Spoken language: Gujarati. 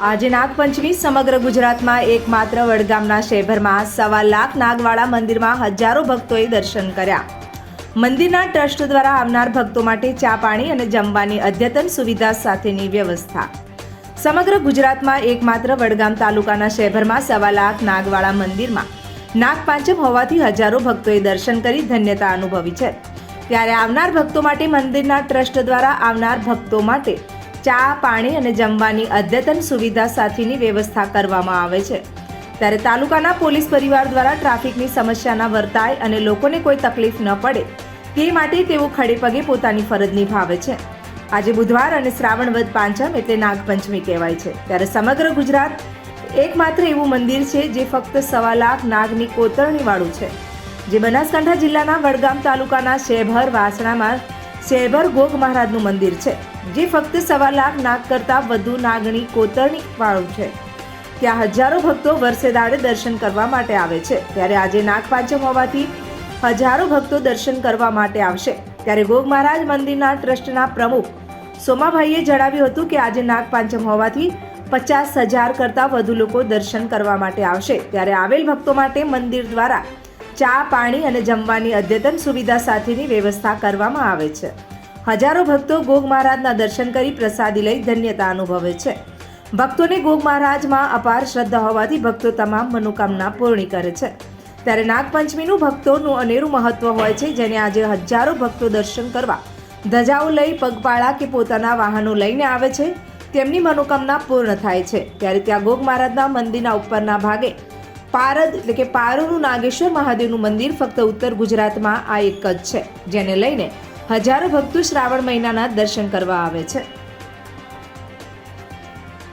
આજે નાગપંચમી સમગ્ર ગુજરાતમાં એકમાત્ર વડગામના શહેરમાં 1.25 લાખ નાગવાળા મંદિરમાં હજારો ભક્તોએ દર્શન કર્યા. મંદિરના ટ્રસ્ટ દ્વારા આવનાર ભક્તો માટે ચા પાણી અને જમવાની અદ્યતન સુવિધા સાથેની વ્યવસ્થા. સમગ્ર ગુજરાતમાં એકમાત્ર વડગામ તાલુકાના શહેરમાં 1.25 લાખ નાગવાળા મંદિરમાં નાગપાંચમ હોવાથી હજારો ભક્તોએ દર્શન કરી ધન્યતા અનુભવી છે. ત્યારે આવનાર ભક્તો માટે મંદિરના ટ્રસ્ટ દ્વારા આવનાર ભક્તો માટે ચા પાણી અને જમવાની અદ્યતન સુવિધા સાથેની વ્યવસ્થા કરવામાં આવે છે. ત્યારે તાલુકાના પોલીસ પરિવાર દ્વારા ટ્રાફિકની સમસ્યા ન વર્તાય અને લોકોને કોઈ તકલીફ ન પડે તે માટે તેઓ ખડે પગે પોતાની ફરજ નિભાવે છે. આજે બુધવાર અને શ્રાવણ વદ પાંચમ એટલે નાગપંચમી કહેવાય છે. ત્યારે સમગ્ર ગુજરાત એકમાત્ર એવું મંદિર છે જે ફક્ત 1.25 લાખ નાગની કોતરણીવાળું છે, જે બનાસકાંઠા જિલ્લાના વડગામ તાલુકાના શેભર વાસણામાં શેભર ગોગ મહારાજનું મંદિર છે, જે ફક્ત 1.25 લાખ નાગ કરતાં વધુ નાગની કોતરણી વાળું છે. ત્યાં હજારો ભક્તો વર્ષે દાડે દર્શન કરવા માટે આવે છે. ત્યારે આજે નાગપાંચમ હોવાથી હજારો ભક્તો દર્શન કરવા માટે આવશે. ત્યારે ગોગ મહારાજ મંદિરના ટ્રસ્ટના પ્રમુખ સોમાભાઈએ જણાવ્યું હતું કે આજે નાગપાંચમ હોવાથી 50,000 કરતાં વધુ લોકો દર્શન કરવા માટે આવશે. ત્યારે આવેલ ભક્તો માટે મંદિર દ્વારા ચા પાણી અને જમવાની અદ્યતન સુવિધા સાથેની વ્યવસ્થા કરવામાં આવે છે. હજારો ભક્તો ગોગ મહારાજના દર્શન કરી પ્રસાદી લઈ ધન્યતા અનુભવે છે. ભક્તોને ગોગ મહારાજમાં અપાર શ્રદ્ધા હોવાથી ભક્તો તમામ મનોકામના પૂર્ણ કરે છે. ત્યારે નાગપંચમીનું ભક્તોનું અનેરું મહત્વ હોય છે, જેને આજે હજારો ભક્તો દર્શન કરવા ધજાઓ લઈ પગપાળા કે પોતાના વાહનો લઈને આવે છે. તેમની મનોકામના પૂર્ણ થાય છે. ત્યારે ત્યાં ગોગ મહારાજના મંદિરના ઉપરના ભાગે પારદ એટલે કે પારુનું નાગેશ્વર મહાદેવનું મંદિર ફક્ત ઉત્તર ગુજરાતમાં આ એક જ છે, જેને લઈને હજારો ભક્તો શ્રાવણ મહિનાના દર્શન કરવા આવે છે.